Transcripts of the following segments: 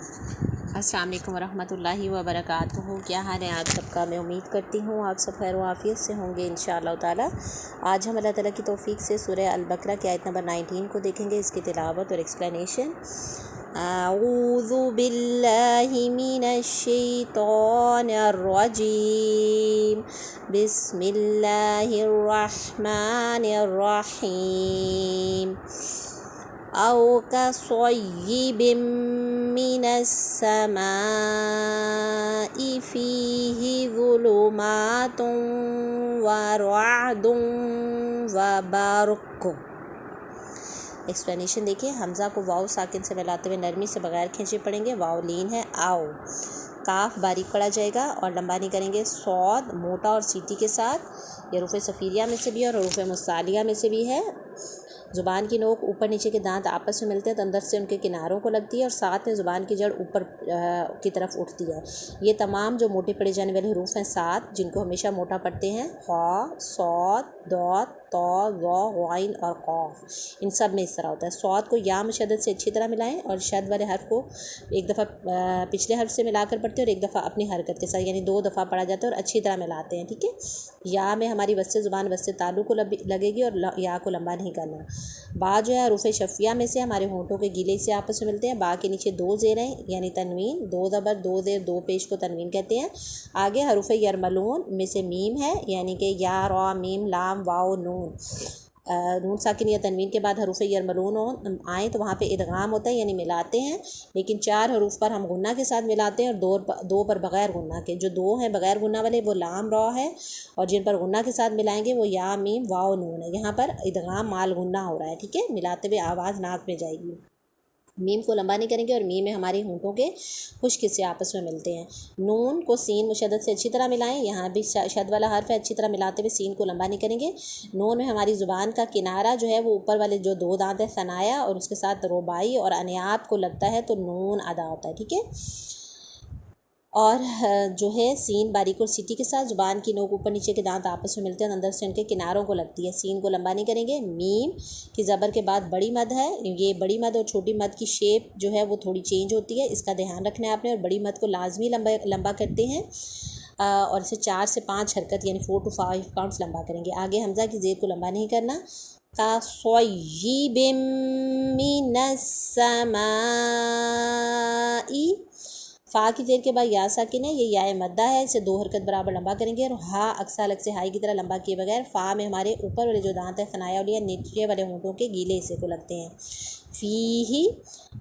अस्सलाम वालेकुम वरहमतुल्लाहि वबरकातुहू। क्या हाल है आप सबका? मैं उम्मीद करती हूँ आप सब खैर आफियत से होंगे इंशाअल्लाह ताला। आज हम अल्लाह ताला की तौफीक से सूरह अल-बकरा की आयत नंबर 19 को देखेंगे, इसकी तिलावत और एक्सप्लेनेशन। अऊज़ु बिल्लाहि मिनश शैतानिर रजीम, बिस्मिल्लाहिर रहमानिर रहीम। औ कसय्यिबिम मिनस समाइ फीहि ज़ुलुमातुन व रअदुन व बर्क़। एक्सप्लेनेशन देखिए। हमज़ा को वाव साकिन से मिलाते हुए नरमी से बगैर खींचे पढ़ेंगे। वाव लीन है। आओ काफ बारीक पढ़ा जाएगा और लंबा नहीं करेंगे। सौद मोटा और सीटी के साथ, ये हरूफ सफ़ीरिया में से भी है और हरूफ मुसालिया में से भी है। ज़ुबान की नोक ऊपर नीचे के दांत आपस में मिलते हैं तो अंदर से उनके किनारों को लगती है और साथ में ज़ुबान की जड़ ऊपर की तरफ उठती है। ये तमाम जो मोटे पढ़े जाने वाले हरूफ हैं 7, जिनको हमेशा मोटा पढ़ते हैं, ख़ा, सौद, दौत, तौ, ज़ौ, ग़ाइन और क़ाफ, इन सब में इस तरह होता है। सौद को या मुशद्दद से अच्छी तरह मिलाएं और शद वाले हर्फ को एक दफ़ा पिछले हर्फ से मिलाकर पढ़ते हैं और एक दफ़ा अपनी हरकत के साथ, यानी 2 दफ़ा पढ़ा जाता है और अच्छी तरह मिलाते हैं। ठीक है। या में हमारी वस्ते ज़ुबान वस्ते तालु को लगेगी और या को लंबा नहीं करना। बा जो है हरूफ शफ़िया में से हमारे होंठों के गीले से आपस में मिलते हैं। बा के नीचे 2 ज़ेरें यानी तनवीन, 2 ज़बर 2 ज़ेर 2 पेश को तनवीन कहते हैं। आगे हरूफ यरमलून में से मीम है, यानी कि या, रा, मीम, लाम, वाव, नून। नून साकिन या तनवीन के बाद हरूफ यरमलून आए तो वहाँ पे इदगाम होता है, यानी मिलाते हैं। लेकिन 4 हरूफ पर हम गुन्ना के साथ मिलाते हैं और 2 पर बग़ैर गुन्ना के। जो 2 हैं बग़ैर गुन्ना वाले वो लाम, रा है, और जिन पर गुन्ना के साथ मिलाएंगे वो या, मीम, वाव, नून है। यहाँ पर इदगाम माल गुन्ना हो रहा है। ठीक है। मिलाते हुए आवाज़ नाक में जाएगी। मीम को लंबा नहीं करेंगे और मीम में हमारे होंठों के खुश्क हिस्से आपस में मिलते हैं। नून को सीन मुशद्दद से अच्छी तरह मिलाएं। यहाँ भी शद वाला हर्फ है, अच्छी तरह मिलाते हुए सीन को लंबा नहीं करेंगे। नून में हमारी ज़ुबान का किनारा जो है वो ऊपर वाले जो 2 दांत है सनाया और उसके साथ रुबाई और अनियाब को लगता है तो नून अदा होता है। ठीक है। और जो है सीन बारीक और सीटी के साथ, ज़ुबान की नोक ऊपर नीचे के दांत आपस में मिलते हैं, अंदर से उनके किनारों को लगती है। सीन को लंबा नहीं करेंगे। मीम की ज़बर के बाद बड़ी मद है। ये बड़ी मद और छोटी मद की शेप जो है वो थोड़ी चेंज होती है, इसका ध्यान रखना है आपने। और बड़ी मद को लाजमी लंबा करते हैं और इसे 4 से 5 हरकत यानी 4 to 5 काउंट्स लंबा करेंगे। आगे हमज़ा की ज़ेर को लंबा नहीं करना। कसय्यिबिम मिनस समाइ, फ़ा की ज़ेर के बाद या साकिन है, ये या मद्दा है, इसे 2 हरकत बराबर लंबा करेंगे। और हा अक्सा अलग से हाई की तरह लंबा किए बगैर। फ़ा में हमारे ऊपर वाले जो दांत है सनाया वाली, नीचे वाले होंठों के गीले हिस्से को लगते हैं। फ़ीही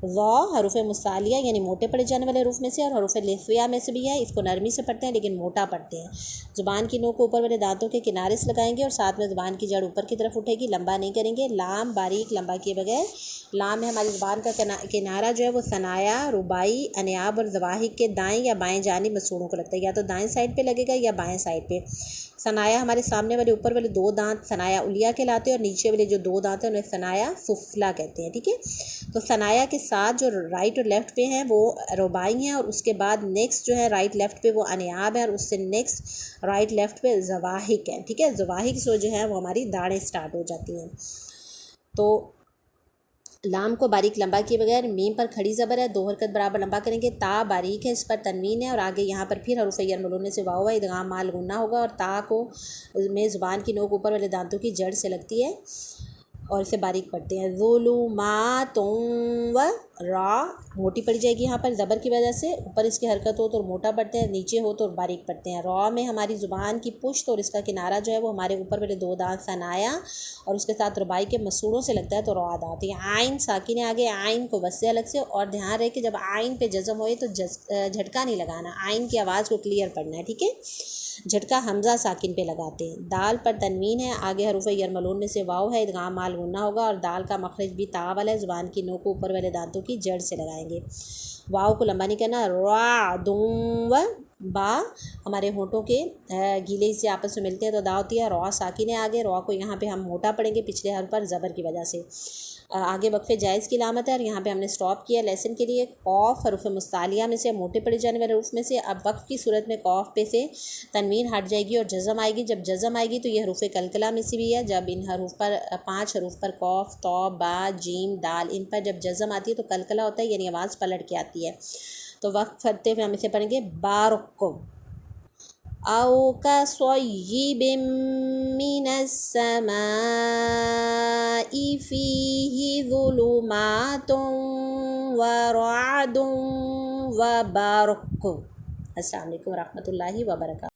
ज़ौ हरूफ मुसालिया यानी मोटे पढ़े जाने वाले हरूफ में से और हरूफ लिफ़िया में से भी है। इसको नरमी से पढ़ते हैं लेकिन मोटा पढ़ते हैं। ज़ुबान की नोक को ऊपर वाले दांतों के किनारे से लगाएंगे और साथ में ज़ुबान की जड़ ऊपर की तरफ उठेगी, लंबा नहीं करेंगे। लाम बारीक लंबा किए बगैर। लाम में हमारी ज़ुबान का किनारा जो है वो सनाया, रुबाई, अनियाब और ज़वाहिक के दाएं या बाएं जानिब मसूड़ों को लगता है, या तो दाएं साइड पे लगेगा या बाएं साइड पे। सनाया हमारे सामने वाले ऊपर वाले 2 दांत सनाया उलिया कहलाते हैं और नीचे वाले जो 2 दांत हैं उन्हें सनाया सुफला कहते हैं। ठीक है। तो सनाया के साथ जो राइट और लेफ़्ट पे हैं वो रुबाई हैं और उसके बाद नेक्स्ट जो है राइट लेफ़्ट पे वो अनियाब है और उससे नेक्स्ट राइट लेफ़्ट पे ज़वाहिक है। ठीक है। ज़वाहिक से जो है वो हमारी दाढ़ें स्टार्ट हो जाती हैं। तो लाम को बारीक लंबा किए बगैर। मीम पर खड़ी ज़बर है, 2 हरकत बराबर लंबा करेंगे। ता बारीक है, इस पर तनवीन है और आगे यहाँ पर फिर हरूफ यरमलून से वाव है, इदगाम माल गुन्ना होगा और ता को में ज़ुबान की नोक ऊपर वाले दांतों की जड़ से लगती है और इसे बारीक पढ़ते हैं। ज़ुलुमातुन व रा मोटी पड़ जाएगी यहाँ पर ज़बर की वजह से, ऊपर इसकी हरकत हो तो मोटा पढ़ते हैं, नीचे हो तो बारीक पढ़ते हैं। रा में हमारी ज़ुबान की पुश्त और इसका किनारा जो है वो हमारे ऊपर वाले 2 दांत सनाया और उसके साथ रुबाई के मसूड़ों से लगता है तो रा अदा होती है। आइन साकिन है आगे, आइन को वस्से अलग से, और ध्यान रहे कि जब आइन पे जज़म होए तो झटका नहीं लगाना, आइन की आवाज़ को क्लियर पढ़ना है। ठीक है। झटका हमज़ा साकिन पे लगाते हैं। दाल पर तनवीन है, आगे हरूफ यरमलून में से वाव है, इदगाम माल गुन्ना होगा और दाल का मखरज भी ता वाला है। ज़ुबान की नोक को ऊपर वाले दांतों की जड़ से लगाएंगे। वाव को लंबा नहीं करना। रा व बा हमारे होंठों के गीले हिस्से आपस में मिलते हैं तो दा होती है। रॉ साकिन है आगे, रॉ को यहाँ पे हम मोटा पढ़ेंगे पिछले हर्फ पर ज़बर की वजह से। आगे वक्फे जायज़ की लामत है और यहाँ पे हमने स्टॉप किया लेसन के लिए। कौफ हरूफ मुस्तालिया में से, मोटे पड़े जाने वाले हरूफ में से। अब वक्फ की सूरत में कौफ पे से तनवीन हट जाएगी और जज़म आएगी। जब जज़म आएगी तो ये हरूफ कलकला में से भी है। जब इन हरूफ पर 5 हरूफ पर कौफ, तौ, बा, जीम, दाल, इन पर जब जज़म आती है तो कलकला होता है, यानी आवाज़ पलट के आती है। तो वक्फ करते हुए हम इसे पढ़ेंगे बारुक औ कसय्यिबिम मिनस्समाइ फीहि ज़ुलुमातुन व रअदुन व बरक़। अस्सलामु अलैकुम व रहमतुल्लाहि व बरकातुहू।